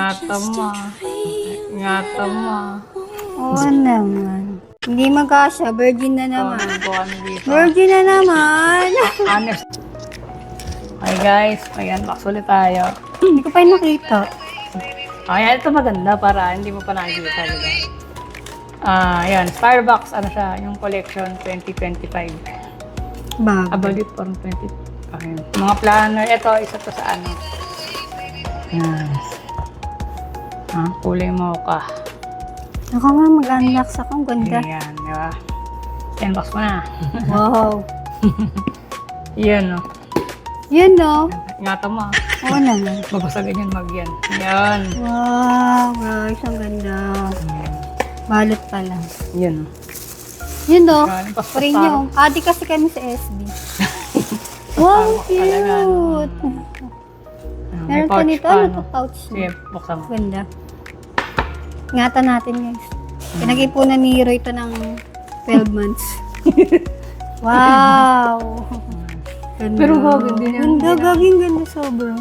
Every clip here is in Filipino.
Ingatan mo. Ingatan mo. Oo naman. Hindi magkasya, virgin na naman. Buwan dito. Virgin na naman. Honest. Okay guys, mag-unbox ulit tayo. Hindi ko pa yung nakita. Ayan, ito maganda para hindi mo pa nakikita, diba? Ayan, Starbucks, ano siya, yung collection 2025. Bago. About from 20. Okay. Mga planner, ito, isa to sa ano. Yan. Kulay mocha. Ako nga mag-unbox ako. Ang ganda. Ayan, di ba? Unbox mo na. Wow. Yan, no? Yun no. Ingatan mo, Oo naman. Mabasagan yan, yan. Yan. Wow, guys. Ang ganda. Balot pa lang. Yan, no? Yun no. Galing pa sa Paring Star- nyo. Adi kasi kami sa SB. Wow, Starbucks talaga, no? cute. May Meron ka pouch nito. pa, Ano no? to pouch? Sige, buksan mo. Ganda. Ingatan natin guys. Pinag-ipunan ni Hero ito ng 12 months. Wow! Ganda. Pero gagawin din yan. Ganda, gagawin ganda sobra.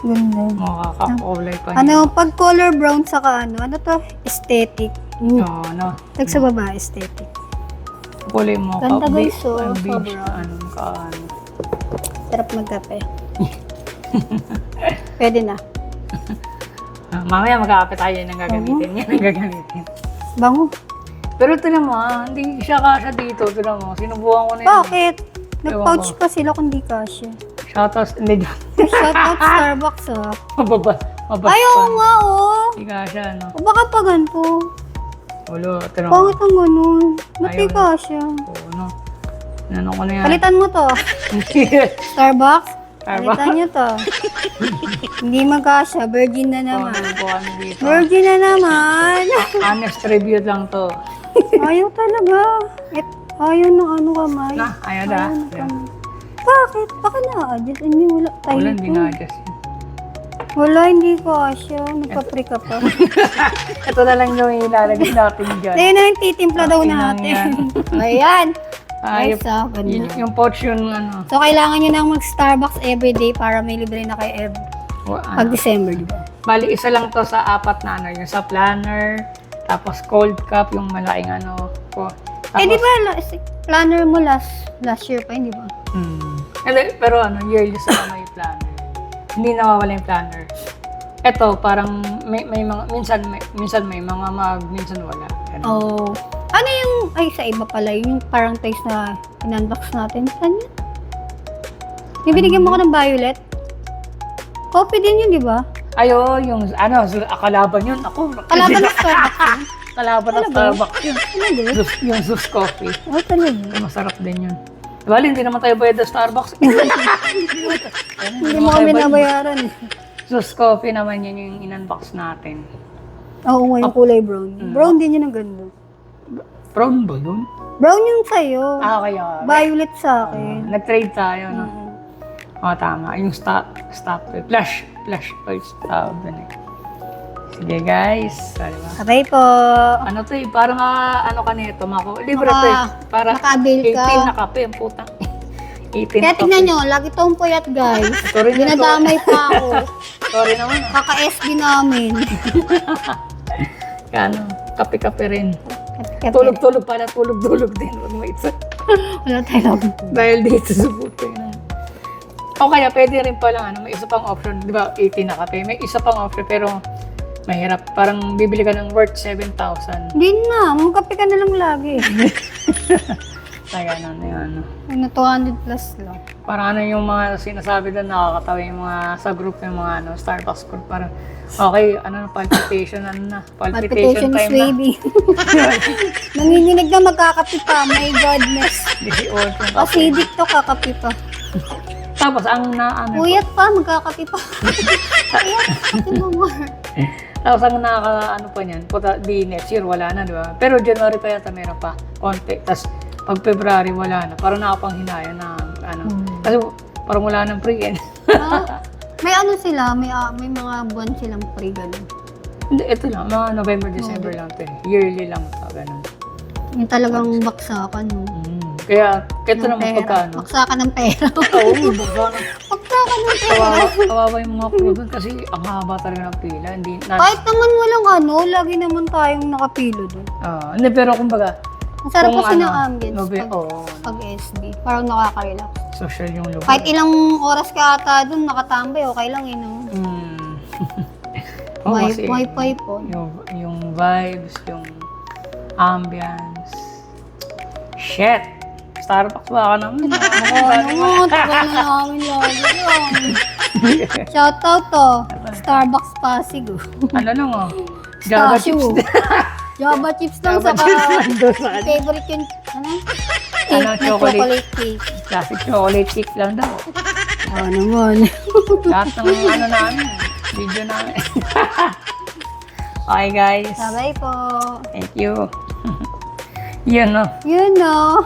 Ganda. Makakakulay pa Ano, pag color brown saka ano to? Aesthetic. Oo, no? Tag sa baba, aesthetic. Kulay mo. Ganda, guys, oh, Beige, sobra. ano, ano. Sarap magkape. Pwede na. Mamaya magkakape tayo ng gagamitin. Yan ang gagamitin. Bango. Pero tinan mo hindi siya kasha dito. Tinan mo, sinubukan ko na yun. Bakit? Nag-pouch Ewan pa sila kung di kasya. Shoutouts, hindi dyan. Shoutout Starbucks ah. Mababa. Ayaw nga oh. Hindi kasha, no? O baka pa ganito. Ulo, tinan mo. Pangit ang ganun. Ba't di Ayaw na. kasya? Oo, no? Ano ko na yan? Palitan mo to. Starbucks? Starbucks. Palitan nyo to. Hindi magkasya. Virgin na naman. Buwan dito. Virgin na naman. Honest review lang to. Ayaw talaga. Ayaw ng ano kamay. Na, ayaw na. Ayaw ng kamay. Bakit? Baka na-adjust. Hindi, wala tayo. Wala, hindi na-adjust yun. Wala, hindi kasya. Nagpa-pre ka pa. Ito na lang yung ilalagay natin dyan. Ayun na yung titimpla daw Okay lang natin. Ayan. Ay, Nice ah, ganda. yung pouch yun, ano. So, kailangan nyo nang mag-Starbucks everyday para may libre na kayo pag December, di ba? Bali, isa lang to sa apat na ano, yung sa planner, tapos cold cup, yung malaking ano. Tapos, Eh, di ba, planner mo last year pa yun, di ba? Pero ano, yearly sa may planner. Hindi nawawala yung planner. Ito, parang may mga, minsan may mga minsan wala. Ganun. Oh. Ano yung, ay, sa iba pala, yung parang taste na in-unbox natin. Saan yun? Yung binigyan mo ko ng violet? Coffee din yun, di ba? Ayo, yung ano, kalaban yun. Ako, Kalaban ng Starbucks yun. kalaban ng Starbucks yun. Ano ba? Yung Zeus Coffee. Oh, talaga. Masarap din yun. Bali, hindi naman tayo bayad sa Starbucks. Hindi mo kami nabayaran. Zeus Coffee naman yun yung in-unbox natin. Oo, yung kulay brown. Brown din yun ang ganda. Brown ba yun? Brown yung sa'yo. Kaya. Violet sa akin. Nag-trade tayo, no? Tama. Yung flash pulse tawag dun eh. Sige guys. Diba? Okay po. Ano to eh, parang ano ka nito, libre to eh. Para maka-avail ka. 18 na kape, ang putang. 18 Kaya na tignan kape. nyo, lagi tong puyat guys. Sorry na to. Dinadamay pa ako. Sorry naman ah. Kaka-SB namin. Kaya ano, kape-kape rin. Kaya- Tulog-tulog pala, tulog-tulog din. Huwag maitsa. Wala tayo. Dahil dito sa buto yun. O kaya pwede rin pala, may isa pang option. Di ba, 18 na kape. May isa pang option, pero mahirap. Parang bibili ka ng worth 7,000. Hindi na, magkape ka na lang lagi. Kaya ano. Ano, 200 plus lang. Parang ano yung mga sinasabi doon, nakakatawa yung mga sa group, yung mga Starbucks group. Parang, okay, palpitation, Palpitation time baby. Nanginginig na magkakape pa. My godness. 18 yung kape. Acidic to, kakape pa. Tapos, Puyat pa, magkakape pa. Puyat, ito mo more. Tapos ang pa niyan, di next year wala na, di ba? Pero January pa yata meron pa, konti. Tapos pag February wala na, parang nakapanghinaya na, kasi parang wala nang free end. May ano sila, may mga buwan silang free ganun. Hindi, ito lang, mga November, December lang ito eh. Yearly lang ito, ganun. Yung talagang baksakan mo. Kaya, ito Ng naman pera. pagkano. Baksakan ng pera. Oo, baka na. Baksakan ka nun. Kawawa yung mga crew doon kasi ang haba talaga ng pila. Hindi, Kahit naman walang lagi naman tayong nakapilo dun. hindi, pero kumbaga, Ang sarap kung kasi ng ano, ambience pag SB. Parang nakaka-relax. social yung lugar. Kahit ilang oras ka ata dun nakatambay, okay lang yun. May Kasi wifi po. yung vibes, yung ambience. Shit! Starbucks ba ka naman? Ano, tagal na namin lagi lang. Shoutout to, Starbucks Pasig. Ano lang Java Cashew. chips. Java chips lang Java saka chips nandun sa ano. favorite yun, cake na chocolate. chocolate cake. Classic chocolate cake lang daw. Naman. Lahat ng namin, video namin. Okay guys, Bye po. thank you. Yun Yun no.